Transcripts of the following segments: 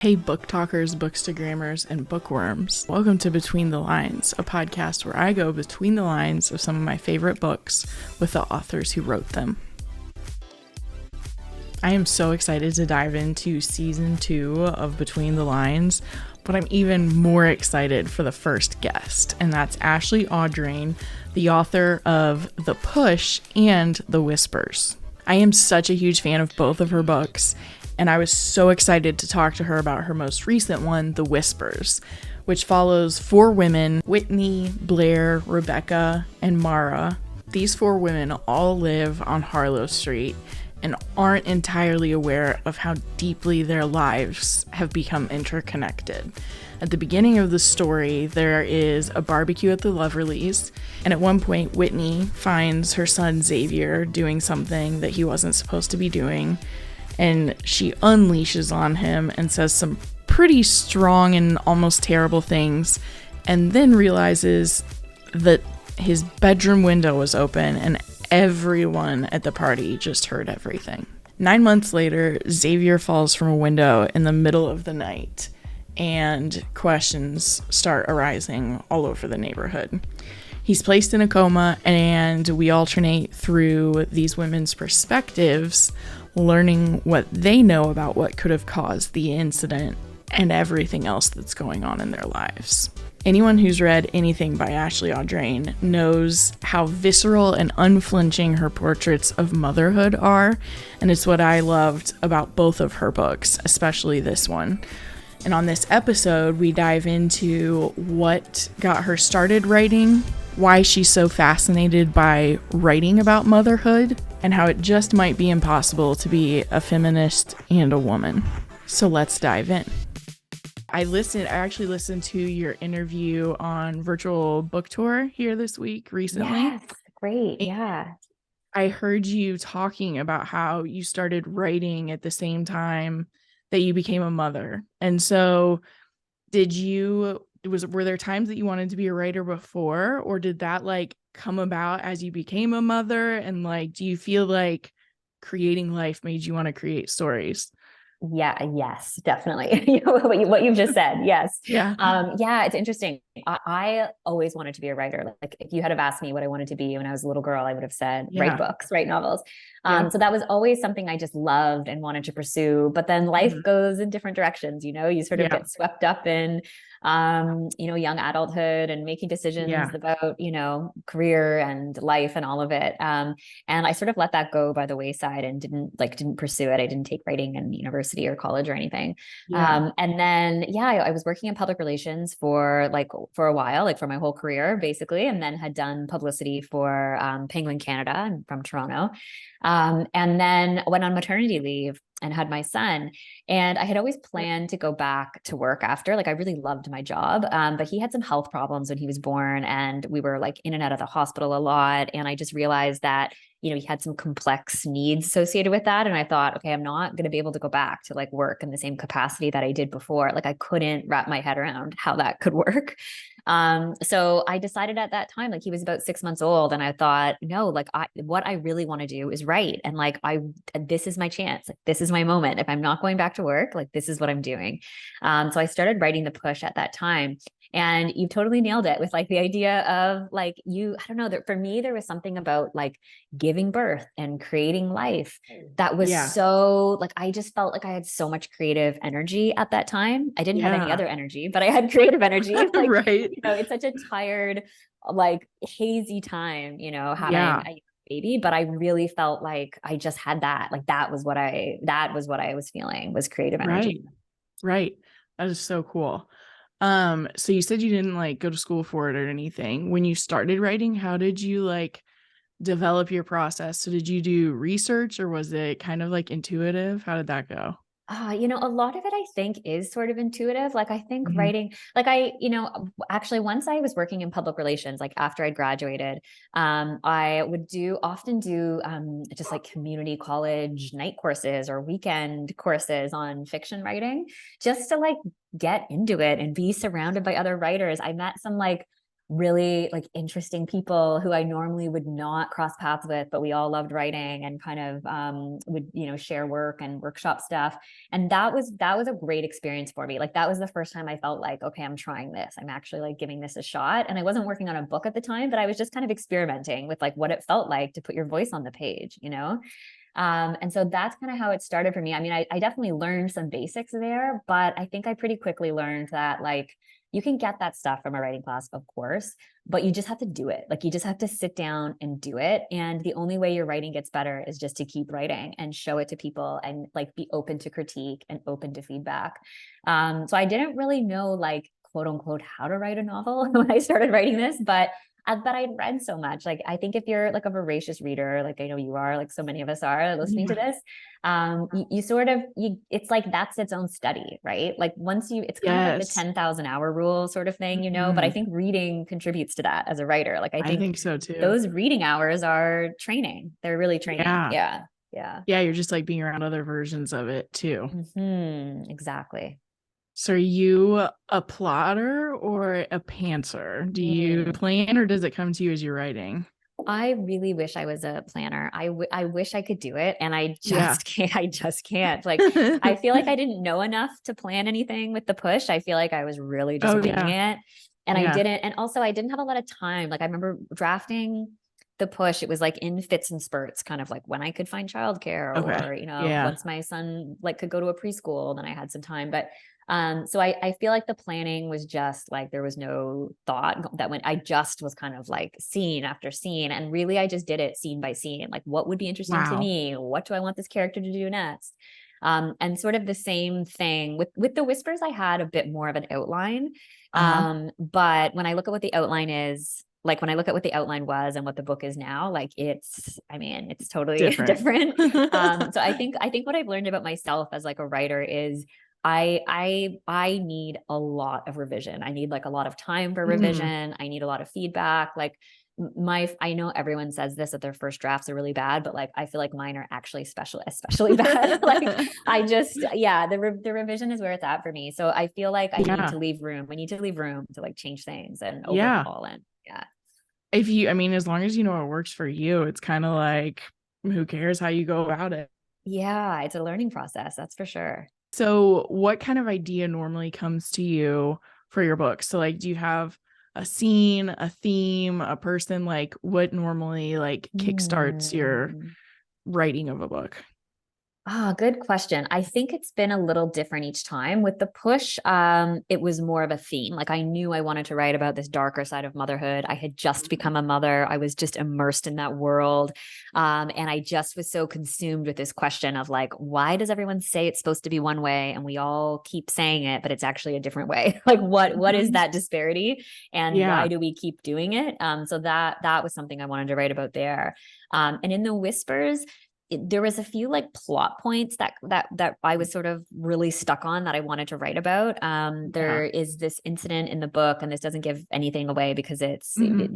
Hey, book talkers, bookstagrammers, and bookworms. Welcome to Between the Lines, a podcast where I go between the lines of some of my favorite books with the authors who wrote them. I am so excited to dive into season 2 of Between the Lines, but I'm even more excited for the first guest, and that's Ashley Audrain, the author of The Push and The Whispers. I am such a huge fan of both of her books, and I was so excited to talk to her about her most recent one, The Whispers, which follows 4 women, Whitney, Blair, Rebecca, and Mara. These 4 women all live on Harlow Street and aren't entirely aware of how deeply their lives have become interconnected. At the beginning of the story, there is a barbecue at the Loverlys, and at one point, Whitney finds her son Xavier doing something that he wasn't supposed to be doing, and she unleashes on him and says some pretty strong and almost terrible things, and then realizes that his bedroom window was open and everyone at the party just heard everything. 9 months later, Xavier falls from a window in the middle of the night, and questions start arising all over the neighborhood. He's placed in a coma, and we alternate through these women's perspectives, learning what they know about what could have caused the incident and everything else that's going on in their lives. Anyone who's read anything by Ashley Audrain knows how visceral and unflinching her portraits of motherhood are, and it's what I loved about both of her books, especially this one. And on this episode, we dive into what got her started writing, why she's so fascinated by writing about motherhood, and how it just might be impossible to be a feminist and a woman. So let's dive in. I actually listened to your interview on Virtual Book Tour here this week recently. Yes, great. Yeah. I heard you talking about how you started writing at the same time that you became a mother. And so were there times that you wanted to be a writer before, or did that come about as you became a mother? And do you feel like creating life made you want to create stories? Yeah. Yes, definitely. What you've just said. Yes. Yeah. Yeah, it's interesting. I always wanted to be a writer. Like if you had have asked me what I wanted to be when I was a little girl, I would have said, write books, write novels. So that was always something I just loved and wanted to pursue. But then life goes in different directions, you sort of get swept up in young adulthood and making decisions about, career and life and all of it. And I sort of let that go by the wayside and didn't pursue it. I didn't take writing in university or college or anything. And then, I was working in public relations for a while, for my whole career, basically, and then had done publicity for Penguin Canada. I'm from Toronto. And then went on maternity leave and had my son. And I had always planned to go back to work after. I really loved my job. But he had some health problems when he was born, and we were in and out of the hospital a lot. And I just realized that, he had some complex needs associated with that. And I thought, okay, I'm not going to be able to go back to work in the same capacity that I did before. I couldn't wrap my head around how that could work. So I decided at that time, he was about 6 months old, and I thought, no, what I really want to do is write. And this is my chance. This is my moment. If I'm not going back to work, this is what I'm doing. So I started writing The Push at that time. And you totally nailed it with the idea of I don't know, that for me, there was something about giving birth and creating life that was so I just felt like I had so much creative energy at that time. I didn't have any other energy, but I had creative energy. Right. It's such a tired, hazy time, having a baby, but I really felt like I just had that. That was what I was feeling, was creative energy. Right. That is so cool. So you said you didn't go to school for it or anything. When you started writing, how did you develop your process? So did you do research, or was it kind of intuitive? How did that go? A lot of it I think is sort of intuitive. I think writing, actually once I was working in public relations, after I graduated, I would often do just community college night courses or weekend courses on fiction writing, just to get into it and be surrounded by other writers. I met some really like interesting people who I normally would not cross paths with, but we all loved writing and kind of would, you know, share work and workshop stuff. And that was a great experience for me. Like that was the first time I felt like, okay, I'm trying this. I'm actually like giving this a shot. And I wasn't working on a book at the time, but I was just kind of experimenting with like what it felt like to put your voice on the page, you know? And so that's kind of how it started for me. I mean, I definitely learned some basics there, but I think I pretty quickly learned that like you can get that stuff from a writing class, of course, but you just have to do it. Like you just have to sit down and do it. And the only way your writing gets better is just to keep writing and show it to people and like be open to critique and open to feedback. So I didn't really know like quote unquote how to write a novel when I started writing this, but I'd read so much. Like, I think if you're like a voracious reader, like I know you are, like so many of us are listening to this, you sort of, it's like, that's its own study, right? Like once you, it's kind of like the 10,000 hour rule sort of thing, you know, but I think reading contributes to that as a writer. Like, I think so too. Those reading hours are training. They're really training. Yeah. You're just like being around other versions of it too. Exactly. So are you a plotter or a pantser? Do you plan or does it come to you as you're writing? I really wish I was a planner. I wish I could do it. And I just can't. I just can't. Like, I feel like I didn't know enough to plan anything with the push. I feel like I was really just winging it. And I didn't. And also I didn't have a lot of time. Like I remember drafting the push. It was like in fits and spurts, kind of like when I could find childcare or, you know, once my son like could go to a preschool, then I had some time. But so I feel like the planning was just like, there was no thought that when I just was kind of like scene after scene. And really, I just did it scene by scene. Like, what would be interesting to me? What do I want this character to do next? And sort of the same thing with the Whispers, I had a bit more of an outline. But when I look at what the outline is, like when I look at what the outline was and what the book is now, like it's totally different. So I think what I've learned about myself as like a writer is I need a lot of revision. I need like a lot of time for revision. I need a lot of feedback. Like I know everyone says this, that their first drafts are really bad, but like, I feel like mine are actually especially bad. Like I just, the revision is where it's at for me. So I feel like I need to leave room. We need to leave room to like change things and overhaul and if you, I mean, as long as you know what works for you, it's kind of like, who cares how you go about it? Yeah, it's a learning process. That's for sure. So what kind of idea normally comes to you for your book? So like, do you have a scene, a theme, a person? Like what normally like kickstarts your writing of a book? Good question. I think it's been a little different each time. With the push, it was more of a theme. Like I knew I wanted to write about this darker side of motherhood. I had just become a mother. I was just immersed in that world. And I just was so consumed with this question of like, why does everyone say it's supposed to be one way and we all keep saying it, but it's actually a different way? Like what is that disparity? And why do we keep doing it? So that was something I wanted to write about there. And in the Whispers, there was a few like plot points that I was sort of really stuck on that I wanted to write about. There is this incident in the book, and this doesn't give anything away because it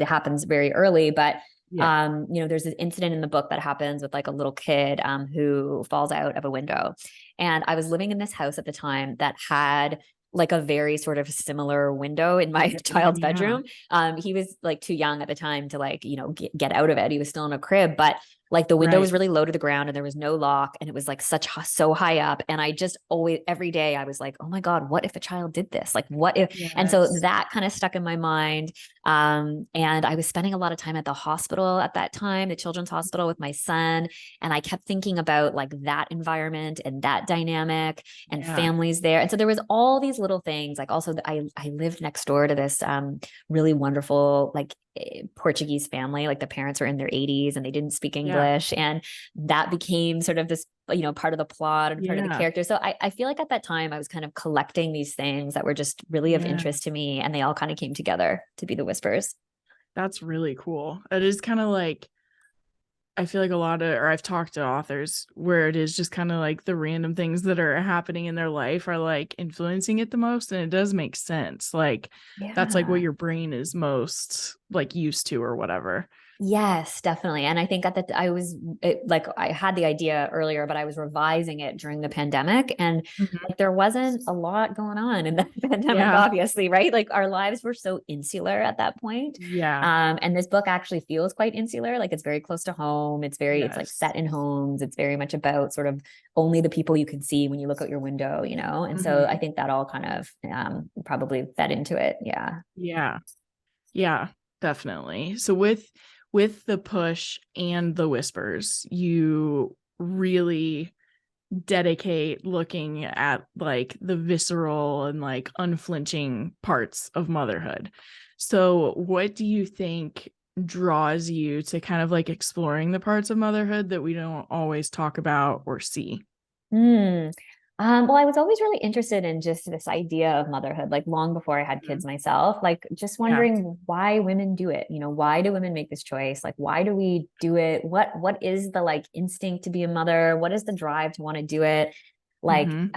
happens very early, but you know, there's this incident in the book that happens with like a little kid who falls out of a window. And I was living in this house at the time that had like a very sort of similar window in my child's bedroom. He was like too young at the time to like, you know, get out of it. He was still in a crib, but like the window was really low to the ground and there was no lock and it was like so high up. And I just always, every day I was like, oh my God, what if a child did this? Like what if, and so that kind of stuck in my mind. And I was spending a lot of time at the hospital at that time, the children's hospital with my son. And I kept thinking about like that environment and that dynamic and families there. And so there was all these little things. Like also I lived next door to this really wonderful, like Portuguese family. Like the parents were in their 80s and they didn't speak English. And that became sort of this, you know, part of the plot and part of the character. So I feel like at that time I was kind of collecting these things that were just really of interest to me. And they all kind of came together to be the Whispers. That's really cool. It is kind of like, I feel like I've talked to authors where it is just kind of like the random things that are happening in their life are like influencing it the most. And it does make sense. Like that's like what your brain is most like used to or whatever. Yes, definitely. And I think at like I had the idea earlier, but I was revising it during the pandemic, and Mhm. like there wasn't a lot going on in the pandemic, Yeah. obviously, right? Like our lives were so insular at that point. Yeah. And this book actually feels quite insular. Like it's very close to home. It's like Yes. set in homes. It's very much about sort of only the people you can see when you look out your window, you know? And so I Hmm. think that all kind of probably fed into it. Yeah. Yeah. Yeah, definitely. So with the push and the whispers, you really dedicate looking at like the visceral and like unflinching parts of motherhood. So what do you think draws you to kind of like exploring the parts of motherhood that we don't always talk about or see? Hmm. Well, I was always really interested in just this idea of motherhood, like long before I had Mhm. kids myself, like just Yeah. wondering why women do it. You know, why do women make this choice? Like, why do we do it? What is the like instinct to be a mother? What is the drive to want to do it? Like, Hmm.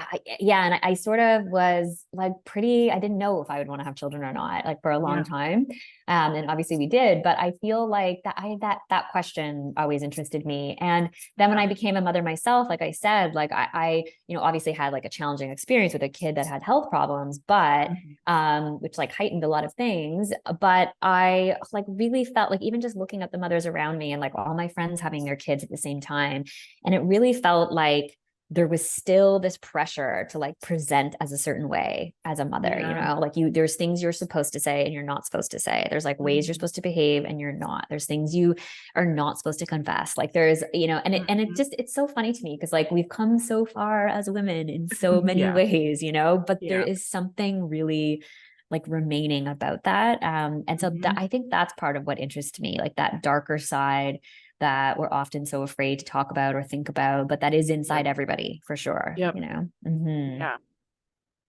yeah, and I sort of was like I didn't know if I would want to have children or not, like for a long Yeah. time. And obviously we did, but I feel like that question always interested me. And then when Yeah. I became a mother myself, like I said, like I obviously had like a challenging experience with a kid that had health problems, but Mhm. which like heightened a lot of things. But I like really felt like even just looking at the mothers around me and like all my friends having their kids at the same time, and it really felt like there was still this pressure to like present as a certain way as a mother, you Yeah. know, like there's things you're supposed to say and you're not supposed to say. There's like ways you're Mhm. supposed to behave and you're not. There's things you are not supposed to confess. Like there's, and Mhm. it's so funny to me because like we've come so far as women in so many Yeah. ways, you know, but there Yeah. is something really like remaining about that. And so that Mhm. I think that's part of what interests me, like that darker side that we're often so afraid to talk about or think about, but that is Yep. inside everybody for sure, Yep. you know? Mm-hmm. Yeah.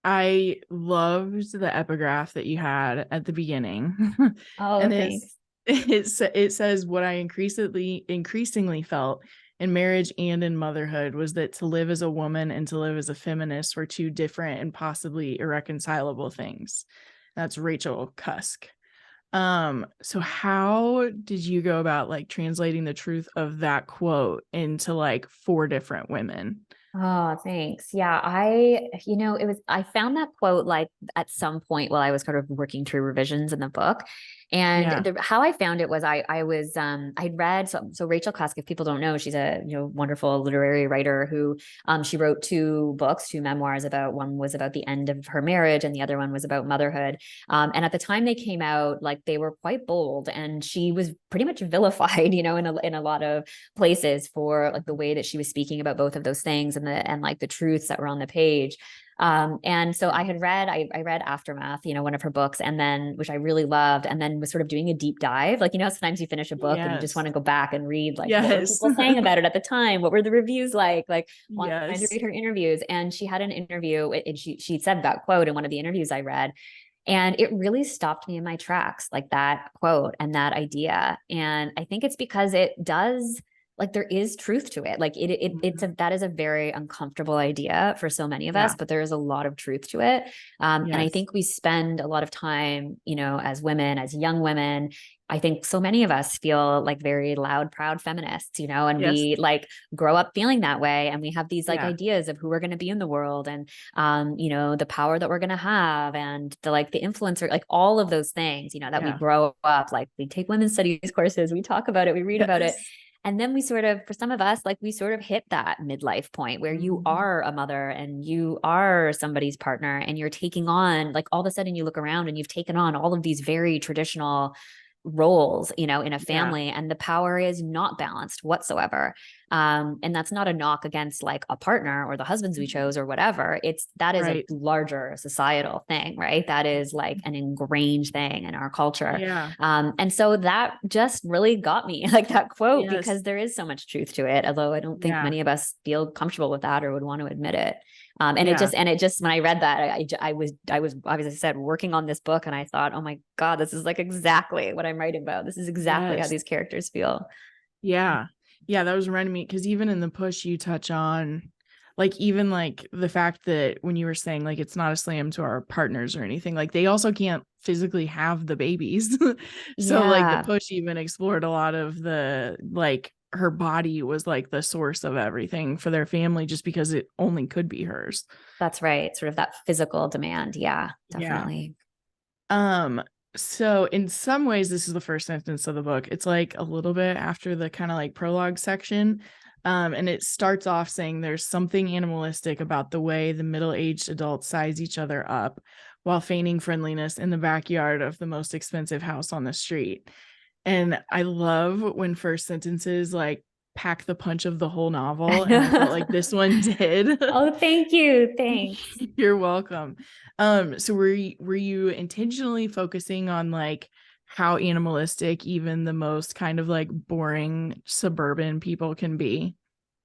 I loved the epigraph that you had at the beginning. Oh, And thanks. it says what I increasingly felt in marriage and in motherhood was that to live as a woman and to live as a feminist were two different and possibly irreconcilable things. That's Rachel Cusk. So how did you go about like translating the truth of that quote into like four different women? Oh, thanks. Yeah, I found that quote like at some point while I was kind of working through revisions in the book. And Yeah. how I found it was I'd read so Rachel Cusk, if people don't know, she's a wonderful literary writer who she wrote two memoirs about one was about the end of her marriage and the other one was about motherhood. And at the time they came out, like they were quite bold and she was pretty much vilified, in a lot of places for like the way that she was speaking about both of those things and like the truths that were on the page. And so I read Aftermath, one of her books, and then which I really loved, and then was sort of doing a deep dive. Like, sometimes you finish a book and you just Yes. want to go back and read like what were Yes. people saying about it at the time? What were the reviews like? Like wanted to Yes. read her interviews. And she had an interview and she said that quote in one of the interviews I read. And it really stopped me in my tracks, like that quote and that idea. And I think it's because it does, like, there is truth to it. Like Mhm. that is a very uncomfortable idea for so many of us, Yeah. but there is a lot of truth to it. And I Yes. think we spend a lot of time, as women, as young women, I think so many of us feel like very loud, proud feminists, and Yes. we like grow up feeling that way. And we have these like Yeah. ideas of who we're going to be in the world and the power that we're going to have and the influencer, like all of those things, that we Yeah. grow up, like we take women's studies courses, we talk about it, we read about it. Yes. And then we sort of, for some of us, like we sort of hit that midlife point where you Mhm. are a mother and you are somebody's partner and you're taking on, like all of a sudden you look around and you've taken on all of these very traditional roles, in a Yeah. family, and the power is not balanced whatsoever. And that's not a knock against like a partner or the husbands we Mhm. chose or whatever. That is a Right. larger societal thing, right? That is like an ingrained thing in our culture. Yeah. And so that just really got me, like that quote, Yes. because there is so much truth to it, although I don't think Yeah. many of us feel comfortable with that or would want to admit it. Yeah. And it just, when I read that, I was, obviously said, working on this book and I thought, oh my God, this is like exactly what I'm writing about. This is exactly how Yes. these characters feel. Yeah. Yeah. That was reminding me because even in the push, you touch on like even like the fact that when you were saying like it's not a slam to our partners or anything, like they also can't physically have the babies. So like the Yeah, push even explored a lot of the like her body was like the source of everything for their family just because it only could be hers. that's right. Sort of that physical demand. Yeah, Yeah. definitely. So in some ways, this is the first sentence of the book. It's like a little bit after the kind of like prologue section. And it starts off saying there's something animalistic about the way the middle-aged adults size each other up while feigning friendliness in the backyard of the most expensive house on the street. And I love when first sentences like pack the punch of the whole novel. And I felt like this one did. Oh, thank you. Thanks. You're welcome. So were you intentionally focusing on like how animalistic even the most kind of like boring suburban people can be?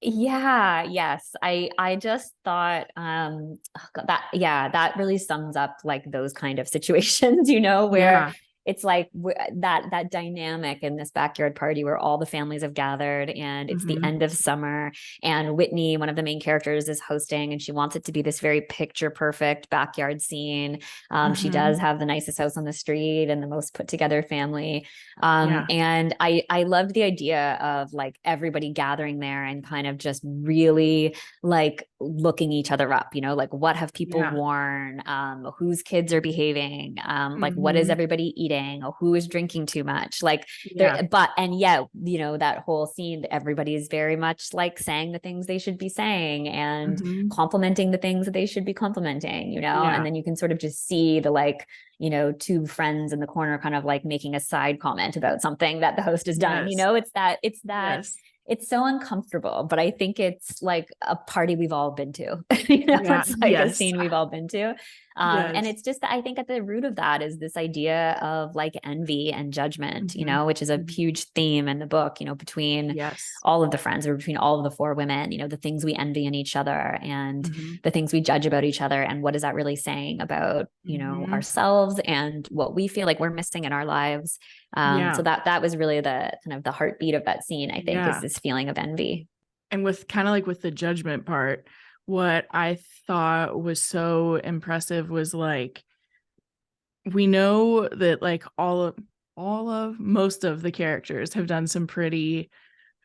Yeah, yes. I just thought oh God, that yeah, that really sums up like those kind of situations, where Yeah. it's like that dynamic in this backyard party where all the families have gathered and it's the Mm-hmm. end of summer and Whitney, one of the main characters, is hosting and she wants it to be this very picture perfect backyard scene. She Mm-hmm. does have the nicest house on the street and the most put together family. Yeah. And I loved the idea of like everybody gathering there and kind of just really like looking each other up, like what have people Yeah. worn, whose kids are behaving, like what is Mm-hmm. everybody eating, or who is drinking too much, like Yeah. there, but and yet, that whole scene, everybody is very much like saying the things they should be saying and Mm-hmm. complimenting the things that they should be complimenting, and Yeah. then you can sort of just see the like two friends in the corner kind of like making a side comment about something that the host has done. Yes. It's that Yes. it's so uncomfortable, but I think it's like a party we've all been to. Yeah. It's like a Yes. scene we've all been to. And Yes. it's just that I think at the root of that is this idea of like envy and judgment, Mm-hmm. which is a Mm-hmm. huge theme in the book, between Yes. all of the friends or between all of the four women, the things we envy in each other and Mm-hmm. the things we judge about each other. And what is that really saying about, Mm-hmm. ourselves and what we feel like we're missing in our lives. So Yeah. that was really the kind of the heartbeat of that scene, I think, is Yeah. this feeling of envy. And with kind of like with the judgment part, what I thought was so impressive was like we know that like all of most of the characters have done some pretty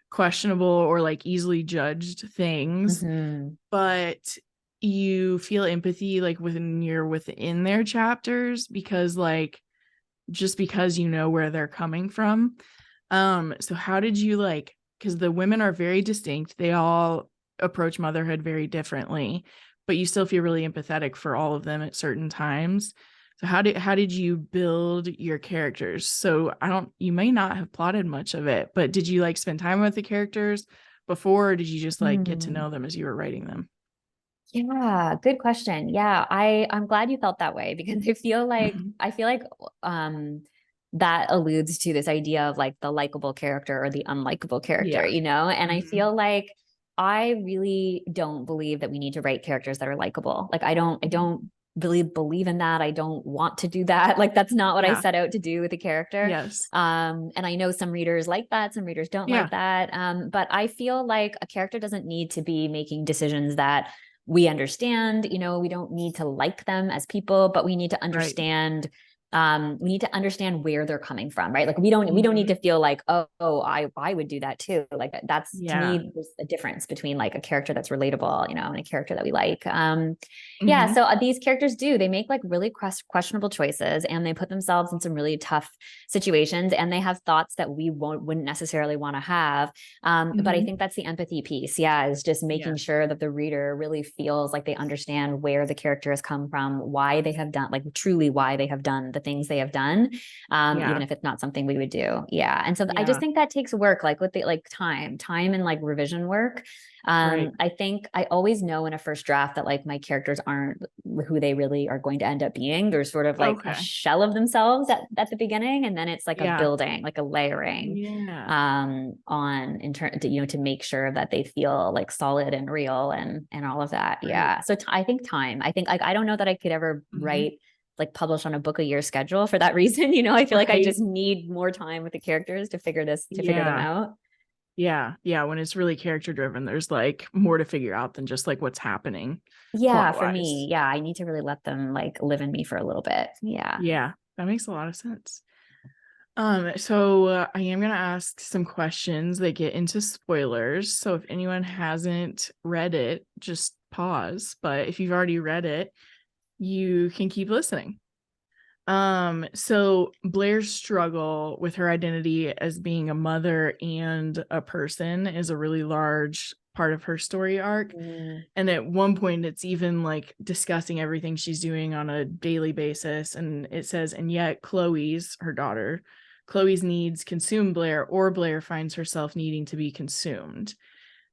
questionable or like easily judged things, Mm-hmm. but you feel empathy like when you're within their chapters because like just because you know where they're coming from. So how did you like, because the women are very distinct, they all approach motherhood very differently, but you still feel really empathetic for all of them at certain times. So how did you build your characters? So you may not have plotted much of it, but did you like spend time with the characters before, or did you just like get to Hmm. know them as you were writing them? Yeah, good question. Yeah, I'm glad you felt that way because Mm-hmm. I feel like that alludes to this idea of like the likable character or the unlikable character, Yeah. And I Mm-hmm. feel like I really don't believe that we need to write characters that are likable. Like I don't really believe in that. I don't want to do that. Like that's not what I Yeah. set out to do with a character. Yes. And I know some readers like that, some readers don't Yeah. like that. But I feel like a character doesn't need to be making decisions that we understand. We don't need to like them as people, but Right. we need to understand where they're coming from, right? Like we don't need Mm-hmm. to feel like, oh, I would do that too. Like that's, to Yeah. me, there's a difference between like a character that's relatable, and a character that we like. Yeah, Mm-hmm. so these characters they make like really questionable choices and they put themselves in some really tough situations and they have thoughts that we wouldn't necessarily want to have. But I Mm-hmm. think that's the empathy piece. Yeah, is just making Yes. sure that the reader really feels like they understand where the character has come from, why they have done, like truly why they have done the things they have done, even Yeah. if it's not something we would do. Yeah, and so I just Yeah. think that takes work, like with the like time and like revision work. Right. I think I always know in a first draft that like my characters aren't who they really are going to end up being. There's sort of like a Okay. shell of themselves at the beginning, and then it's like a Yeah. building, like a layering Yeah. on in turn to make sure that they feel like solid and real and all of that. Right. Yeah. So I think time. I think like I don't know that I could ever Mm-hmm. write like publish on a book a year schedule for that reason. I feel like I Right. just need more time with the characters to figure them Yeah. out. Yeah, when it's really character driven, there's like more to figure out than just like what's happening Yeah, plot for me, wise. yeah, I need to really let them like live in me for a little bit. Yeah. Yeah, that makes a lot of sense. So I am gonna ask some questions that get into spoilers. So if anyone hasn't read it, just pause. But if you've already read it, you can keep listening. So Blair's struggle with her identity as being a mother and a person is a really large part of her story arc. Mm. And at one point, it's even like discussing everything she's doing on a daily basis. And it says, and yet Chloe's, her daughter, Chloe's needs consume Blair, or Blair finds herself needing to be consumed.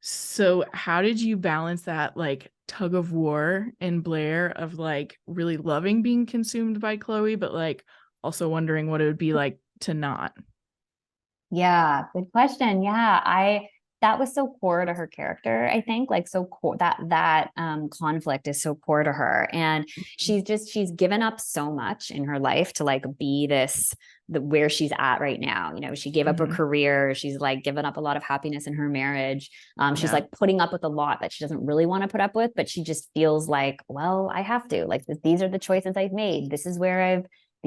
So how did you balance that like tug of war in Blair of like really loving being consumed by Chloe, but like also wondering what it would be like to not? Yeah, good question. Yeah, I that was so core to her character, I think. Like so core that conflict is so core to her. And she's given up so much in her life to like be where she's at right now. You know, she gave up her career, she's like given up a lot of happiness in her marriage. She's like putting up with a lot that she doesn't really want to put up with, but she just feels like, well, I have to. Like these are the choices I've made. These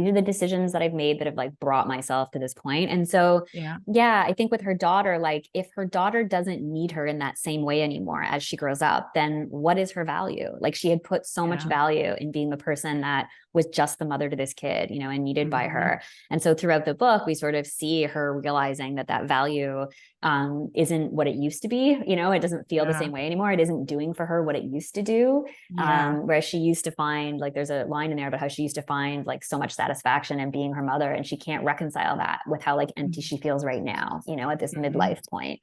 are the decisions that I've made that have like brought myself to this point. And so, yeah, I think with her daughter, like if her daughter doesn't need her in that same way anymore as she grows up, then what is her value? Like she had put so much value in being the person that was just the mother to this kid, you know, and needed by her. And so throughout the book, we sort of see her realizing that value isn't what it used to be. You know, it doesn't feel the same way anymore. It isn't doing for her what it used to do. Whereas she used to find, like, there's a line in there about how she used to find like so much satisfaction in being her mother, and she can't reconcile that with how like empty she feels right now, you know, at this midlife point.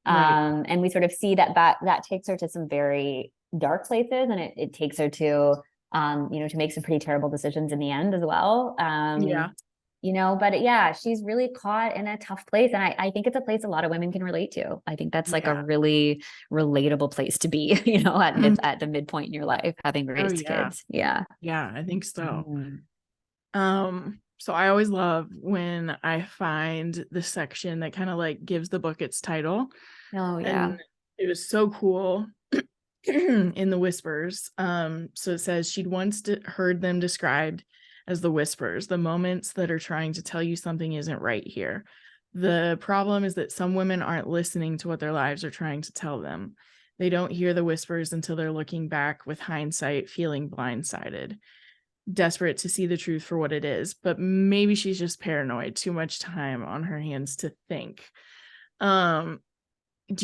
And we sort of see that takes her to some very dark places, and it takes her to you know, to make some pretty terrible decisions in the end as well. You know, but yeah, she's really caught in a tough place. And I think it's a place a lot of women can relate to. I think that's like a really relatable place to be, you know, at the midpoint in your life, having raised kids. Yeah. Yeah, I think so. So I always love when I find the section that kind of like gives the book its title. Oh yeah. And it was so cool in the Whispers. So it says she'd once heard them described as the whispers, the moments that are trying to tell you something isn't right here. The problem is that some women aren't listening to what their lives are trying to tell them. They don't hear the whispers until they're looking back with hindsight, feeling blindsided, desperate to see the truth for what it is. But maybe she's just paranoid, too much time on her hands to think. Do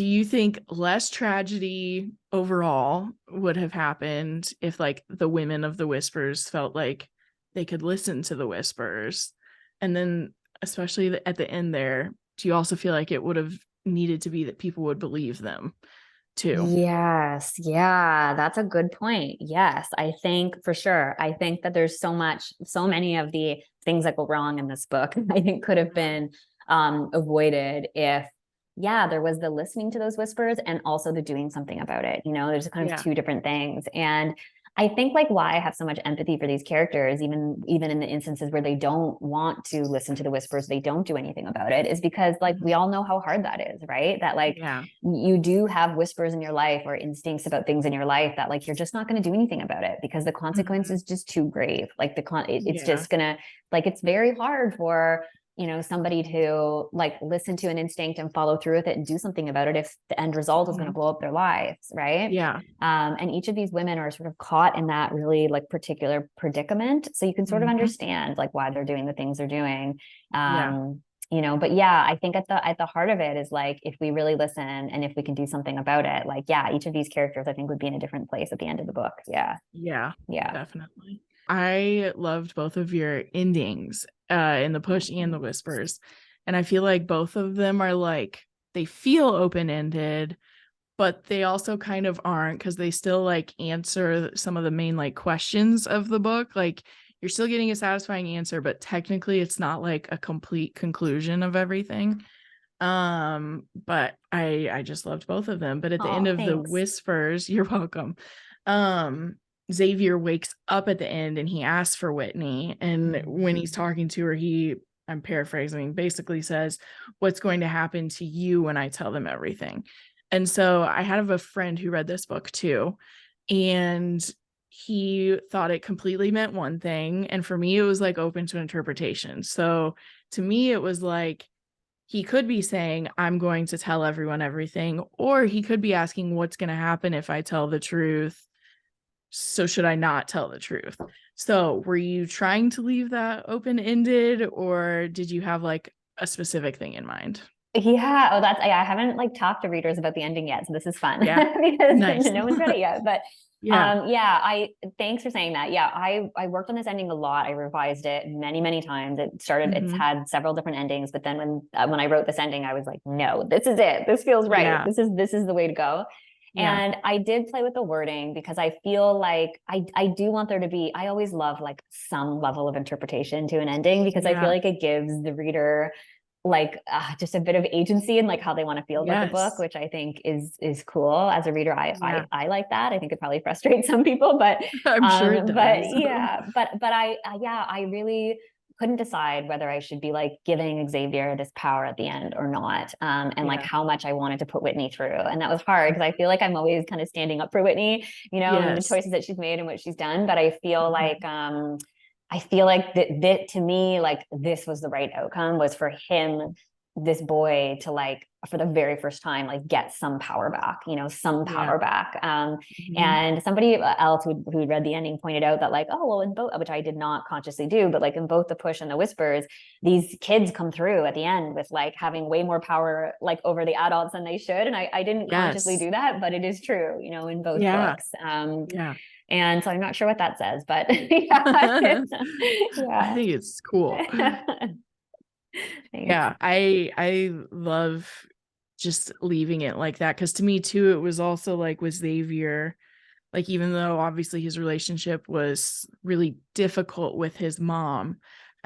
you think less tragedy overall would have happened if like the women of the whispers felt like they could listen to the whispers? And then especially at the end there, do you also feel like it would have needed to be that people would believe them too? Yes. Yeah. That's a good point. Yes. I think for sure. I think that there's so many of the things that go wrong in this book, I think could have been avoided if, there was the listening to those whispers and also the doing something about it. You know, there's kind of two different things. And I think like why I have so much empathy for these characters, even in the instances where they don't want to listen to the whispers, they don't do anything about it, is because like we all know how hard that is, right? That like you do have whispers in your life or instincts about things in your life that like you're just not going to do anything about it because the consequence is just too grave. Like it's just gonna, like, it's very hard for, you know, somebody to like listen to an instinct and follow through with it and do something about it if the end result is going to blow up their lives, right? And each of these women are sort of caught in that really like particular predicament, so you can sort of understand like why they're doing the things they're doing. You know, but I think at the heart of it is like if we really listen and if we can do something about it, like each of these characters I think would be in a different place at the end of the book. Definitely. I loved both of your endings in the push and the whispers, and I feel like both of them are like they feel open-ended, but they also kind of aren't, because they still like answer some of the main like questions of the book. Like you're still getting a satisfying answer, but technically it's not like a complete conclusion of everything. But I just loved both of them. But at the end of the whispers, you're welcome. Xavier wakes up at the end and he asks for Whitney, and when he's talking to her, he I'm paraphrasing, basically says, what's going to happen to you when I tell them everything? And so I have a friend who read this book too, and he thought it completely meant one thing. And for me, it was like open to interpretation. So to me, it was like, he could be saying, I'm going to tell everyone everything, or he could be asking, what's going to happen if I tell the truth? So should I not tell the truth? So were you trying to leave that open-ended, or did you have like a specific thing in mind? Yeah. Oh, I haven't like talked to readers about the ending yet. So this is fun Yeah. because Nice. no one's read it yet, but yeah. Thanks for saying that. Yeah. I worked on this ending a lot. I revised it many, many times. It's had several different endings, but then when I wrote this ending, I was like, no, this is it. This feels right. Yeah. This is the way to go. Yeah. And I did play with the wording because I feel like I do want there to be, I always love like some level of interpretation to an ending because I feel like it gives the reader like just a bit of agency in like how they want to feel about the book, which I think is cool. As a reader, I like that. I think it probably frustrates some people, but I'm sure it does. But I really couldn't decide whether I should be like giving Xavier this power at the end or not, and like how much I wanted to put Whitney through. And that was hard because I feel like I'm always kind of standing up for Whitney, and the choices that she's made and what she's done. But I feel like that to me, like this was the right outcome, was for him, this boy, to like for the very first time, like get some power back, some power back. And somebody else who read the ending pointed out that like, oh, well, in both, which I did not consciously do, but like in both the Push and the Whispers, these kids come through at the end with like having way more power, like over the adults than they should. And I didn't consciously do that, but it is true, in both books. And so I'm not sure what that says, but I think it's cool. Yeah, I love just leaving it like that, because to me too, it was also like with Xavier, like even though obviously his relationship was really difficult with his mom,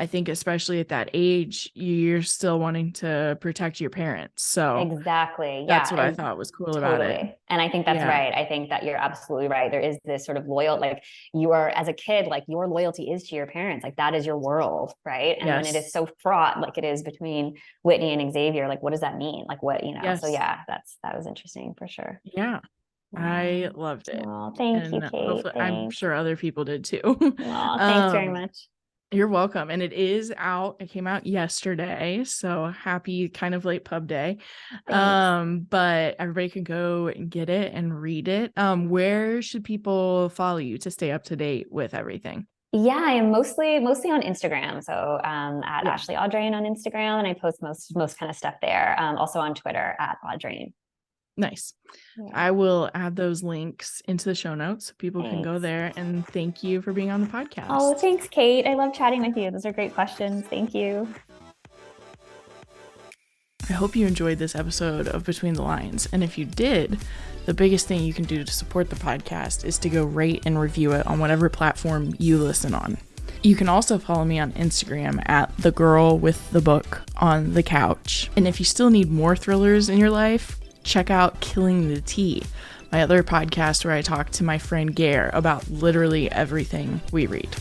I think especially at that age, you're still wanting to protect your parents. So exactly. That's what I thought was cool about it. And I think that's right. I think that you're absolutely right. There is this sort of like you are, as a kid, like your loyalty is to your parents. Like that is your world. Right. And when it is so fraught, like it is between Whitney and Xavier, like what does that mean? Like what, so that was interesting for sure. Yeah. I loved it. Oh, thank you, Kate. I'm sure other people did too. Oh, thanks very much. You're welcome. And it is out. It came out yesterday. So happy kind of late pub day. But everybody can go and get it and read it. Where should people follow you to stay up to date with everything? Yeah, I am mostly on Instagram. So at Ashley Audrain on Instagram, and I post most kind of stuff there. Also on Twitter at Audrain. Nice. Yeah. I will add those links into the show notes so people can go there. And thank you for being on the podcast. Oh, thanks, Kate. I love chatting with you. Those are great questions. Thank you. I hope you enjoyed this episode of Between the Lines. And if you did, the biggest thing you can do to support the podcast is to go rate and review it on whatever platform you listen on. You can also follow me on Instagram at the girl with the book on the couch. And if you still need more thrillers in your life, check out Killing the Tea, my other podcast where I talk to my friend Gare about literally everything we read.